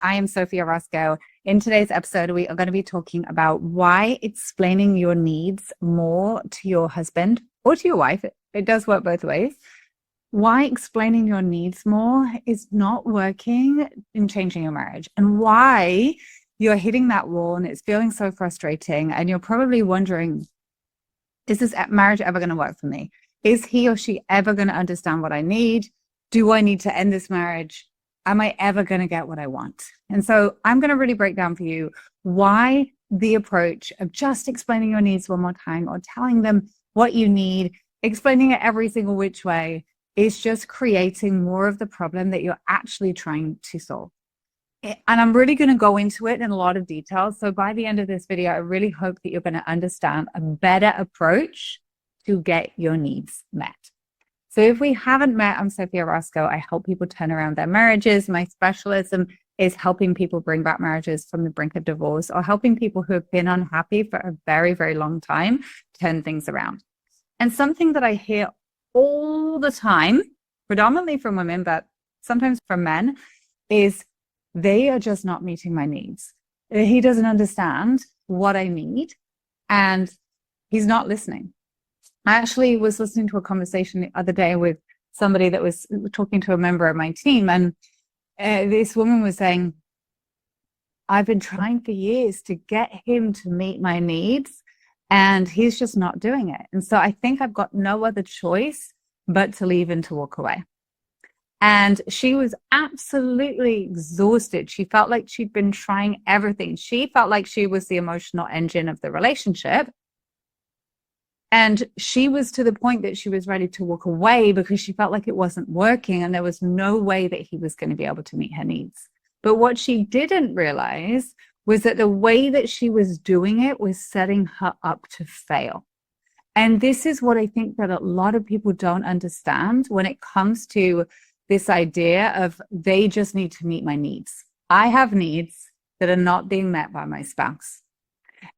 I am Sophie Orozco. In today's episode, we are going to be talking about why explaining your needs more to your husband or to your wife, it does work both ways, why explaining your needs more is not working in changing your marriage, and why you're hitting that wall and it's feeling so frustrating. And you're probably wondering, is this marriage ever going to work for me? Is he or she ever going to understand what I need? Do I need to end this marriage? Am I ever going to get what I want? And so I'm going to really break down for you why the approach of just explaining your needs one more time or telling them what you need, explaining it every single which way, is just creating more of the problem that you're actually trying to solve. And I'm really going to go into it in a lot of detail. So by the end of this video, I really hope that you're going to understand a better approach to get your needs met. So if we haven't met, I'm Sophie Orozco. I help people turn around their marriages. My specialism is helping people bring back marriages from the brink of divorce, or helping people who have been unhappy for a very, very long time turn things around. And something that I hear all the time, predominantly from women, but sometimes from men, is they are just not meeting my needs. He doesn't understand what I need, and he's not listening. I actually was listening to a conversation the other day with somebody that was talking to a member of my team, and this woman was saying, I've been trying for years to get him to meet my needs, and he's just not doing it. And so I think I've got no other choice but to leave and to walk away. And she was absolutely exhausted. She felt like she'd been trying everything. She felt like she was the emotional engine of the relationship. And she was to the point that she was ready to walk away because she felt like it wasn't working and there was no way that he was going to be able to meet her needs. But what she didn't realize was that the way that she was doing it was setting her up to fail. And this is what I think that a lot of people don't understand when it comes to this idea of they just need to meet my needs. I have needs that are not being met by my spouse.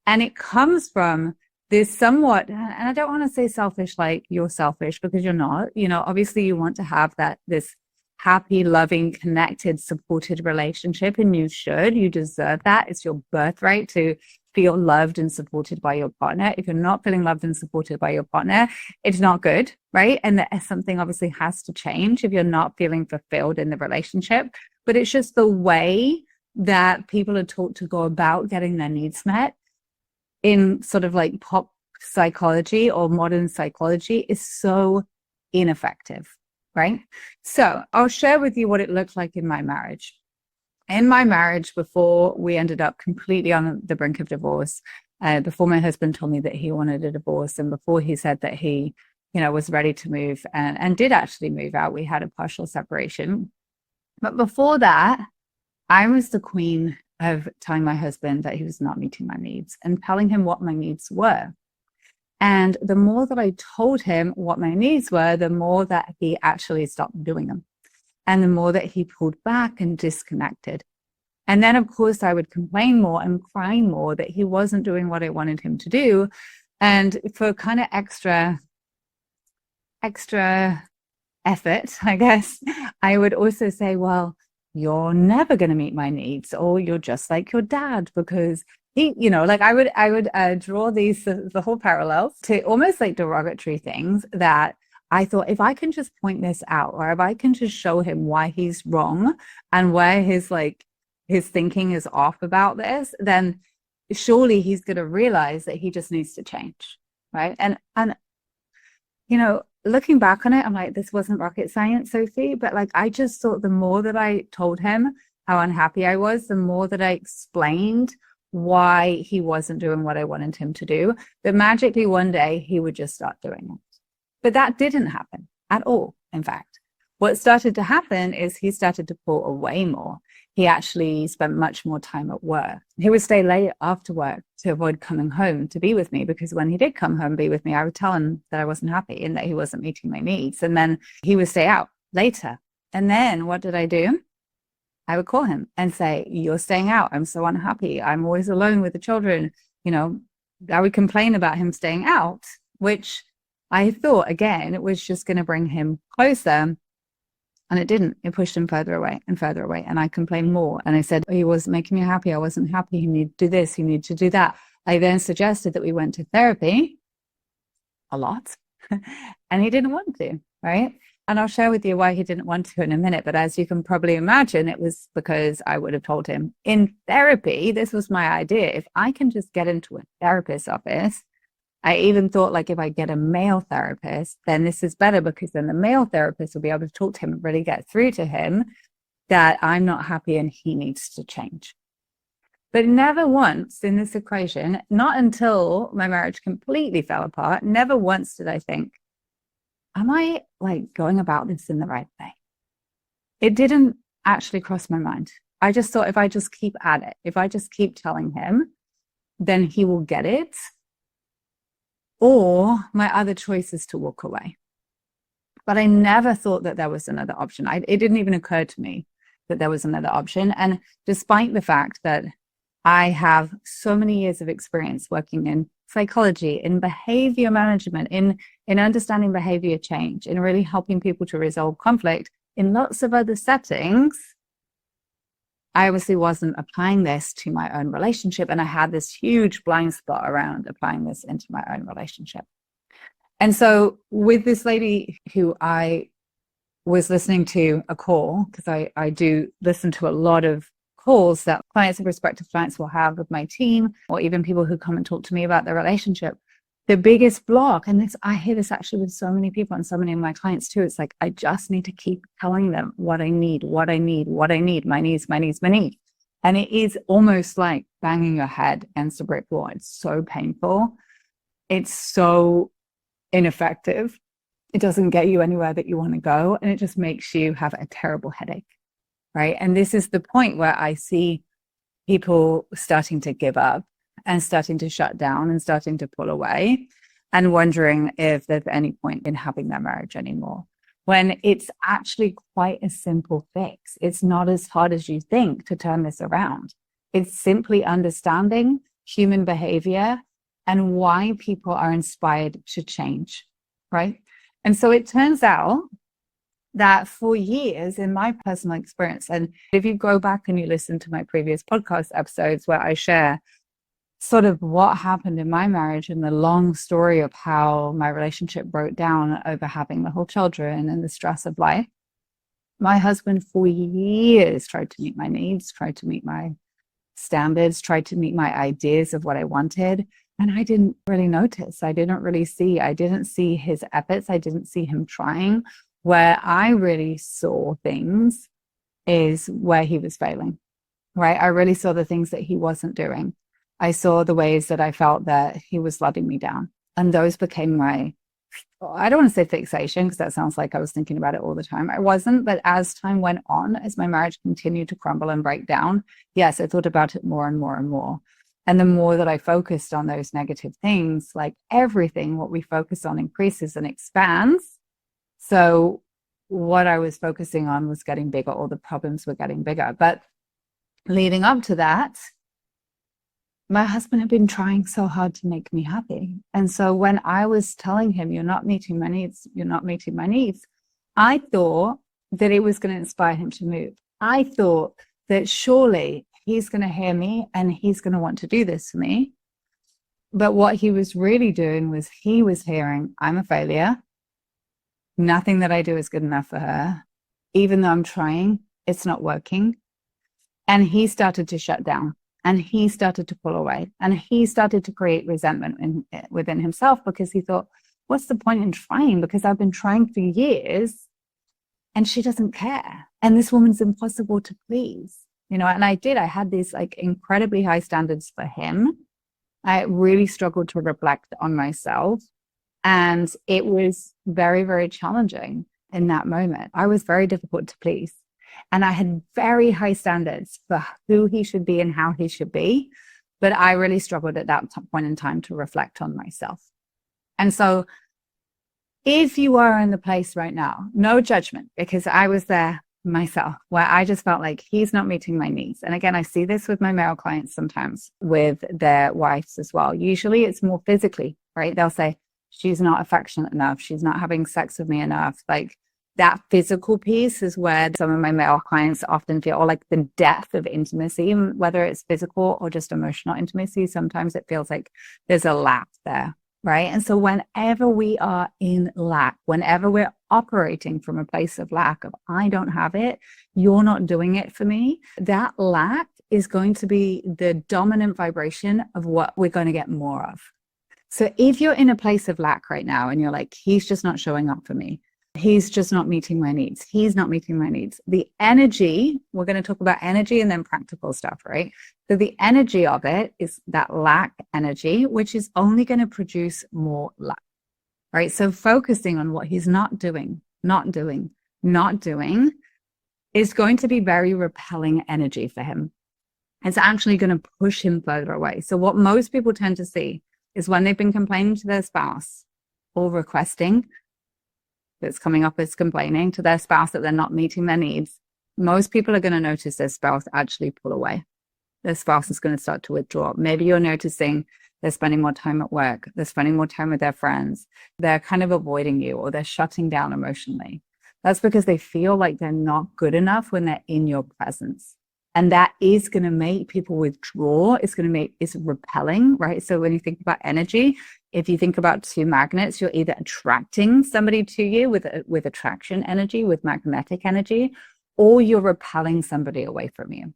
And it comes from this somewhat, and I don't want to say selfish, like you're selfish, because you're not. You know, obviously you want to have this happy, loving, connected, supported relationship, and you deserve that. It's your birthright to feel loved and supported by your partner. If you're not feeling loved and supported by your partner, it's not good, right? And that something obviously has to change if you're not feeling fulfilled in the relationship. But it's just the way that people are taught to go about getting their needs met in sort of like pop psychology or modern psychology is so ineffective, right? So I'll share with you what it looked like in my marriage. In my marriage, before we ended up completely on the brink of divorce, before my husband told me that he wanted a divorce, and before he said that he, was ready to move and did actually move out, we had a partial separation. But before that, I was the queen of telling my husband that he was not meeting my needs and telling him what my needs were. And the more that I told him what my needs were, the more that he actually stopped doing them. And the more that he pulled back and disconnected. And then, of course, I would complain more and cry more that he wasn't doing what I wanted him to do. And for kind of extra effort, I guess, I would also say, well, you're never going to meet my needs, or you're just like your dad, because he, I would draw the whole parallels to almost like derogatory things that I thought, if I can just point this out, or if I can just show him why he's wrong and where his thinking is off about this, then surely he's going to realize that he just needs to change, right? And looking back on it, I'm like, this wasn't rocket science, Sophie, but I just thought the more that I told him how unhappy I was, the more that I explained why he wasn't doing what I wanted him to do, that magically one day he would just start doing it. But that didn't happen at all, in fact. What started to happen is he started to pull away more. He actually spent much more time at work. He would stay late after work to avoid coming home to be with me, because when he did come home and be with me, I would tell him that I wasn't happy and that he wasn't meeting my needs. And then he would stay out later. And then what did I do? I would call him and say, you're staying out. I'm so unhappy. I'm always alone with the children. I would complain about him staying out, which I thought, again, it was just going to bring him closer. And it didn't. It pushed him further away and further away. And I complained more. And I said, he wasn't making me happy. I wasn't happy. He needed to do this. He needed to do that. I then suggested that we went to therapy a lot. And he didn't want to, right? And I'll share with you why he didn't want to in a minute. But as you can probably imagine, it was because I would have told him in therapy, this was my idea. If I can just get into a therapist's office, I even thought like if I get a male therapist, then this is better because then the male therapist will be able to talk to him and really get through to him that I'm not happy and he needs to change. But never once in this equation, not until my marriage completely fell apart, never once did I think, am I like going about this in the right way? It didn't actually cross my mind. I just thought if I just keep at it, if I just keep telling him, then he will get it. Or my other choice is to walk away. But I never thought that there was another option. It didn't even occur to me that there was another option. And despite the fact that I have so many years of experience working in psychology, in behavior management, in understanding behavior change, in really helping people to resolve conflict in lots of other settings, I obviously wasn't applying this to my own relationship. And I had this huge blind spot around applying this into my own relationship. And so with this lady who I was listening to a call, because I do listen to a lot of calls that clients and prospective clients will have with my team, or even people who come and talk to me about their relationship. The biggest block, and this, I hear this actually with so many people and so many of my clients too, it's like, I just need to keep telling them what I need, my needs. And it is almost like banging your head against a brick wall. It's so painful. It's so ineffective. It doesn't get you anywhere that you want to go. And it just makes you have a terrible headache. Right. And this is the point where I see people starting to give up and starting to shut down and starting to pull away and wondering if there's any point in having their marriage anymore. When it's actually quite a simple fix. It's not as hard as you think to turn this around. It's simply understanding human behavior and why people are inspired to change. Right. And so it turns out that for years in my personal experience, and if you go back and you listen to my previous podcast episodes where I share sort of what happened in my marriage and the long story of how my relationship broke down over having little children and the stress of life, my husband for years tried to meet my needs, tried to meet my standards, tried to meet my ideas of what I wanted. And I didn't really notice. I didn't see his efforts. I didn't see him trying. Where I really saw things is where he was failing, right? I really saw the things that he wasn't doing. I saw the ways that I felt that he was letting me down. And those became my, I don't want to say fixation, because that sounds like I was thinking about it all the time. I wasn't, but as time went on, as my marriage continued to crumble and break down, yes, I thought about it more and more and more. And the more that I focused on those negative things, like everything, what we focus on increases and expands. So what I was focusing on was getting bigger, all the problems were getting bigger. But leading up to that, my husband had been trying so hard to make me happy. And so when I was telling him, you're not meeting my needs, I thought that it was going to inspire him to move. I thought that surely he's going to hear me and he's going to want to do this for me. But what he was really doing was he was hearing, I'm a failure. Nothing that I do is good enough for her. Even though I'm trying, it's not working. And he started to shut down and he started to pull away and he started to create resentment within himself because he thought, what's the point in trying? Because I've been trying for years and she doesn't care. And this woman's impossible to please, and I had these like incredibly high standards for him. I really struggled to reflect on myself. And it was very, very challenging in that moment. I was very difficult to please. And I had very high standards for who he should be and how he should be. But I really struggled at that point in time to reflect on myself. And so if you are in the place right now, no judgment, because I was there myself, where I just felt like he's not meeting my needs. And again, I see this with my male clients sometimes with their wives as well. Usually it's more physically, right? They'll say, she's not affectionate enough. She's not having sex with me enough. Like, that physical piece is where some of my male clients often feel, or like the depth of intimacy, whether it's physical or just emotional intimacy, sometimes it feels like there's a lack there, right? And so whenever we are in lack, whenever we're operating from a place of lack, of I don't have it, you're not doing it for me, that lack is going to be the dominant vibration of what we're going to get more of. So if you're in a place of lack right now and you're like, he's just not showing up for me, he's just not meeting my needs, he's not meeting my needs, the energy, we're going to talk about energy and then practical stuff, right? So the energy of it is that lack energy, which is only going to produce more lack, right? So focusing on what he's not doing is going to be very repelling energy for him. It's actually going to push him further away. So what most people tend to see is when they've been complaining to their spouse or requesting, that's coming up as complaining to their spouse that they're not meeting their needs, most people are going to notice their spouse actually pull away. Their spouse is going to start to withdraw. Maybe you're noticing they're spending more time at work, they're spending more time with their friends, they're kind of avoiding you, or they're shutting down emotionally. That's because they feel like they're not good enough when they're in your presence. And that is going to make people withdraw. It's repelling, right? So when you think about energy, if you think about two magnets, you're either attracting somebody to you with attraction energy, with magnetic energy, or you're repelling somebody away from you.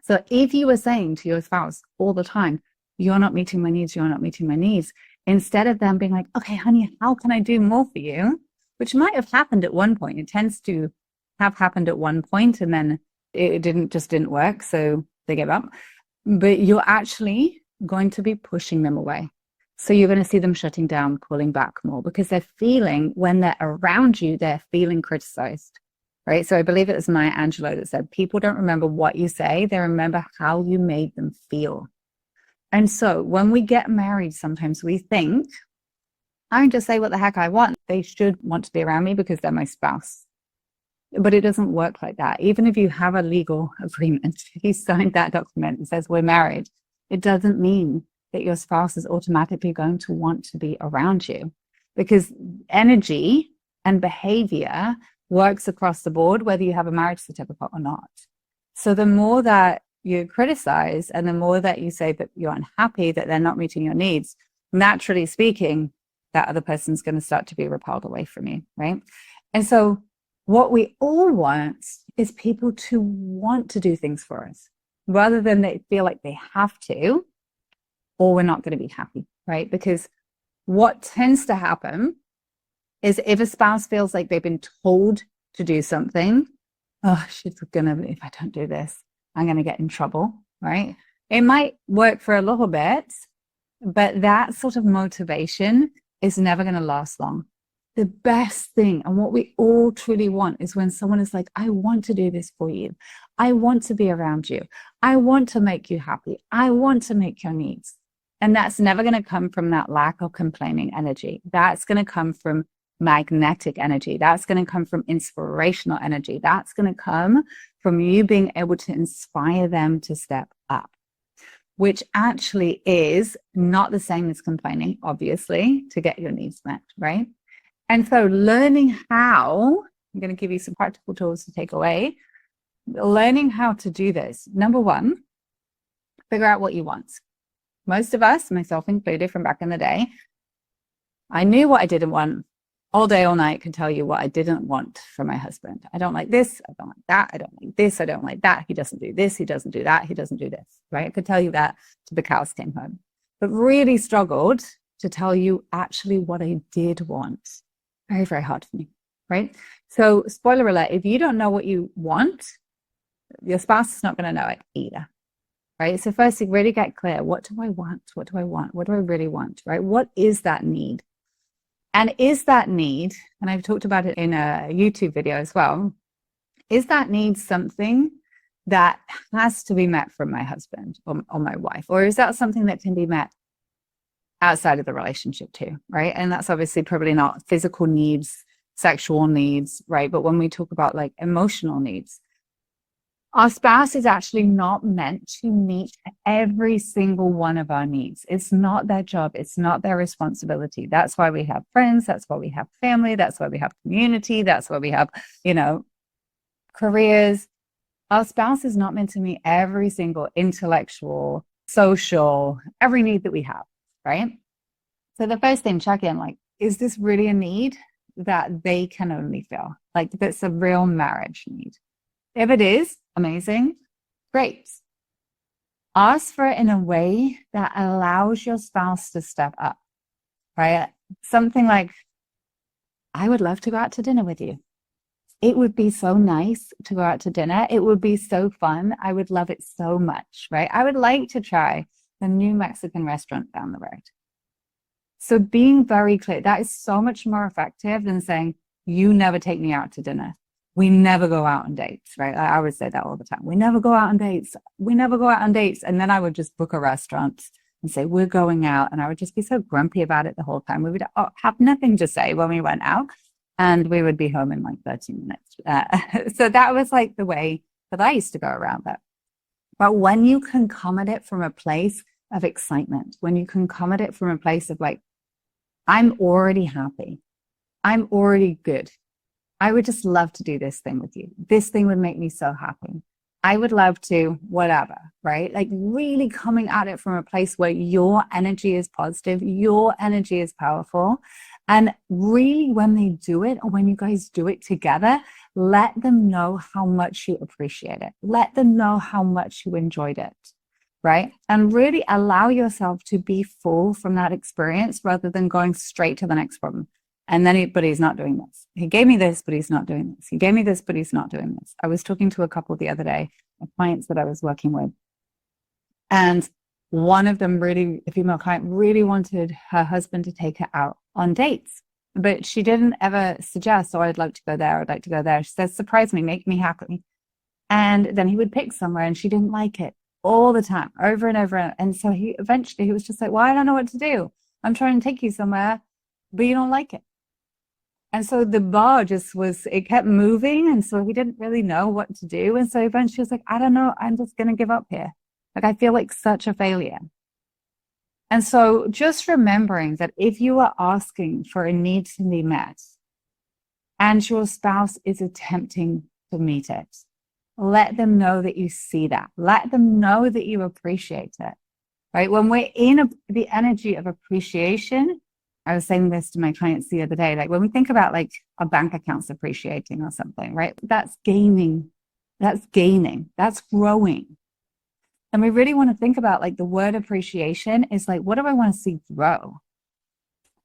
So if you were saying to your spouse all the time, you're not meeting my needs, you're not meeting my needs, instead of them being like, okay, honey, how can I do more for you? Which might have happened at one point. It tends to have happened at one point, and then it didn't work, so they give up. But you're actually going to be pushing them away. So you're going to see them shutting down, pulling back more, because they're feeling, when they're around you, they're feeling criticized, right? So I believe it was Maya Angelou that said, people don't remember what you say, they remember how you made them feel. And so when we get married, sometimes we think, I can just say what the heck I want. They should want to be around me because they're my spouse. But it doesn't work like that. Even if you have a legal agreement, if you signed that document and says we're married, it doesn't mean that your spouse is automatically going to want to be around you, because energy and behavior works across the board, whether you have a marriage certificate or not. So the more that you criticize and the more that you say that you're unhappy, that they're not meeting your needs, naturally speaking, that other person's going to start to be repelled away from you, right? And so what we all want is people to want to do things for us rather than they feel like they have to, or we're not going to be happy, right? Because what tends to happen is if a spouse feels like they've been told to do something, oh, if I don't do this, I'm going to get in trouble, right? It might work for a little bit, but that sort of motivation is never going to last long. The best thing, and what we all truly want, is when someone is like, I want to do this for you. I want to be around you. I want to make you happy. I want to make your needs. And that's never going to come from that lack of complaining energy. That's going to come from magnetic energy. That's going to come from inspirational energy. That's going to come from you being able to inspire them to step up, which actually is not the same as complaining, obviously, to get your needs met, right? And so learning how, I'm going to give you some practical tools to take away, learning how to do this. Number one, figure out what you want. Most of us, myself included from back in the day, I knew what I didn't want. All day, all night, could tell you what I didn't want from my husband. I don't like this. I don't like that. I don't like this. I don't like that. He doesn't do this. He doesn't do that. He doesn't do this, right? I could tell you that till the cows came home, but really struggled to tell you actually what I did want. Very, very hard for me, right? So spoiler alert, if you don't know what you want, your spouse is not going to know it either, right? So first, you really get clear. What do I want? What do I want? What do I really want, right? What is that need? And is that need, and I've talked about it in a YouTube video as well, is that need something that has to be met from my husband or my wife? Or is that something that can be met outside of the relationship too, right? And that's obviously probably not physical needs, sexual needs, right? But when we talk about like emotional needs, Our spouse is actually not meant to meet every single one of our needs. It's not their job. It's not their responsibility. That's why we have friends. That's why we have family. That's why we have community. That's why we have, careers. Our spouse is not meant to meet every single intellectual, social, every need that we have, right? So the first thing, check in, like, is this really a need that they can only fill? Like, that's a real marriage need. If it is, amazing, great. Ask for it in a way that allows your spouse to step up, right? Something like, I would love to go out to dinner with you. It would be so nice to go out to dinner. It would be so fun. I would love it so much, right? I would like to try the new Mexican restaurant down the road. So being very clear, that is so much more effective than saying, you never take me out to dinner. We never go out on dates, right? I would say that all the time. We never go out on dates. We never go out on dates. And then I would just book a restaurant and say, we're going out. And I would just be so grumpy about it the whole time. We would have nothing to say when we went out, and we would be home in like 30 minutes. So that was like the way that I used to go around that. But when you can come at it from a place of excitement, when you can come at it from a place of like, I'm already happy. I'm already good. I would just love to do this thing with you. This thing would make me so happy. I would love to, whatever, right? Like really coming at it from a place where your energy is positive, your energy is powerful. And really, when they do it, or when you guys do it together, let them know how much you appreciate it. Let them know how much you enjoyed it, right? And really allow yourself to be full from that experience rather than going straight to the next problem. And then, but he's not doing this. He gave me this, but he's not doing this. He gave me this, but he's not doing this. I was talking to a couple the other day, clients that I was working with. And one of them really, a female client, really wanted her husband to take her out on dates. But she didn't ever suggest, oh, I'd like to go there, I'd like to go there. She says, surprise me, make me happy. And then he would pick somewhere and she didn't like it all the time, over and over. And so he was just like, well, I don't know what to do. I'm trying to take you somewhere, but you don't like it. And so the bar it kept moving. And so he didn't really know what to do. And so eventually he was like, I don't know, I'm just going to give up here. Like, I feel like such a failure. And so just remembering that if you are asking for a need to be met and your spouse is attempting to meet it, let them know that you see that. Let them know that you appreciate it, right? When we're in the energy of appreciation, I was saying this to my clients the other day, like when we think about like our bank accounts appreciating or something, right? That's gaining, that's growing. And we really want to think about like the word appreciation is like, what do I want to see grow?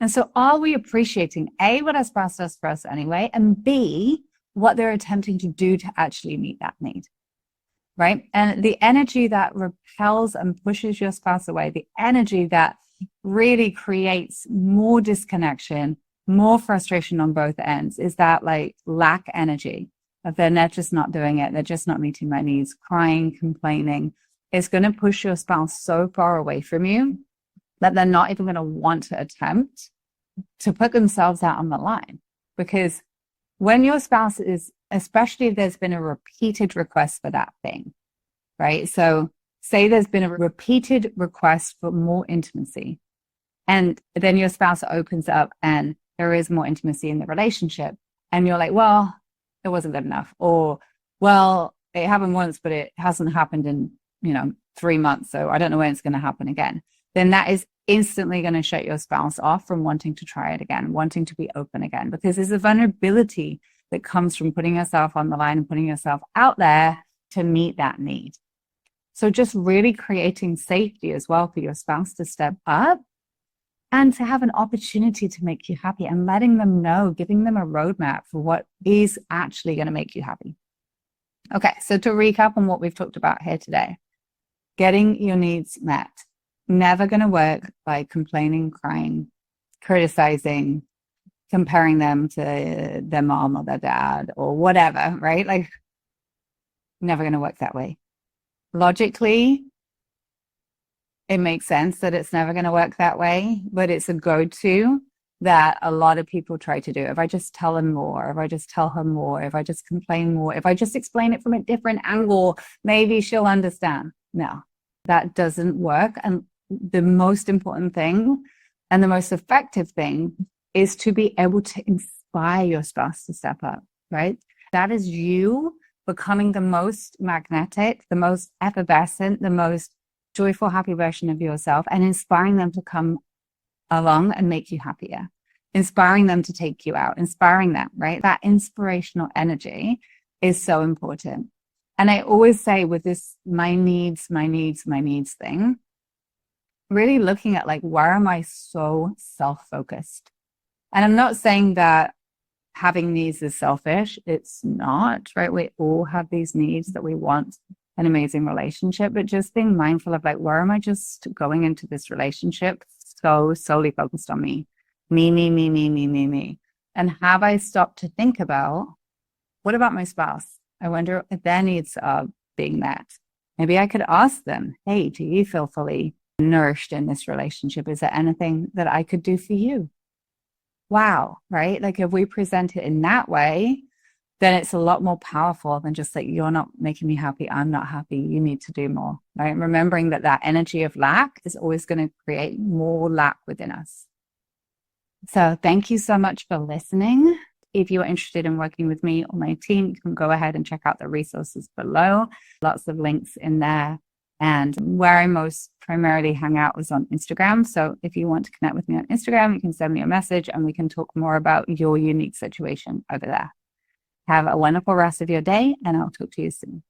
And so are we appreciating A, what our spouse does for us anyway, and B, what they're attempting to do to actually meet that need, right? And the energy that repels and pushes your spouse away, the energy that really creates more disconnection, more frustration on both ends is that like lack energy of they're just not doing it. They're just not meeting my needs, crying, complaining. It's going to push your spouse so far away from you that they're not even going to want to attempt to put themselves out on the line. Because when your spouse is, especially if there's been a repeated request for that thing, right? So say there's been a repeated request for more intimacy, and then your spouse opens up and there is more intimacy in the relationship. And you're like, well, it wasn't good enough. Or, well, it happened once, but it hasn't happened in, 3 months. So I don't know when it's going to happen again. Then that is instantly going to shut your spouse off from wanting to try it again, wanting to be open again, because there's a vulnerability that comes from putting yourself on the line and putting yourself out there to meet that need. So just really creating safety as well for your spouse to step up and to have an opportunity to make you happy and letting them know, giving them a roadmap for what is actually going to make you happy. Okay, so to recap on what we've talked about here today, getting your needs met. Never going to work by complaining, crying, criticizing, comparing them to their mom or their dad or whatever, right? Like, never going to work that way. Logically, it makes sense that it's never going to work that way, but it's a go-to that a lot of people try to do. If I just tell them more, if I just tell her more, if I just complain more, if I just explain it from a different angle, maybe she'll understand. No, that doesn't work. And the most important thing and the most effective thing is to be able to inspire your spouse to step up, right? That is you becoming the most magnetic, the most effervescent, the most joyful, happy version of yourself, and inspiring them to come along and make you happier, inspiring them to take you out, inspiring them, right? That inspirational energy is so important. And I always say with this, my needs thing, really looking at like, where am I so self-focused? And I'm not saying that having needs is selfish. It's not, right? We all have these needs that we want an amazing relationship, but just being mindful of like, where am I just going into this relationship so solely focused on me? Me. And have I stopped to think about, what about my spouse? I wonder if their needs are being met. Maybe I could ask them, hey, do you feel fully nourished in this relationship? Is there anything that I could do for you? Wow, right? Like if we present it in that way, then it's a lot more powerful than just like, you're not making me happy, I'm not happy, you need to do more, right? Remembering that that energy of lack is always going to create more lack within us. So thank you so much for listening. If you're interested in working with me or my team, you can go ahead and check out the resources below. Lots of links in there. And where I most primarily hang out is on Instagram. So if you want to connect with me on Instagram, you can send me a message and we can talk more about your unique situation over there. Have a wonderful rest of your day, and I'll talk to you soon.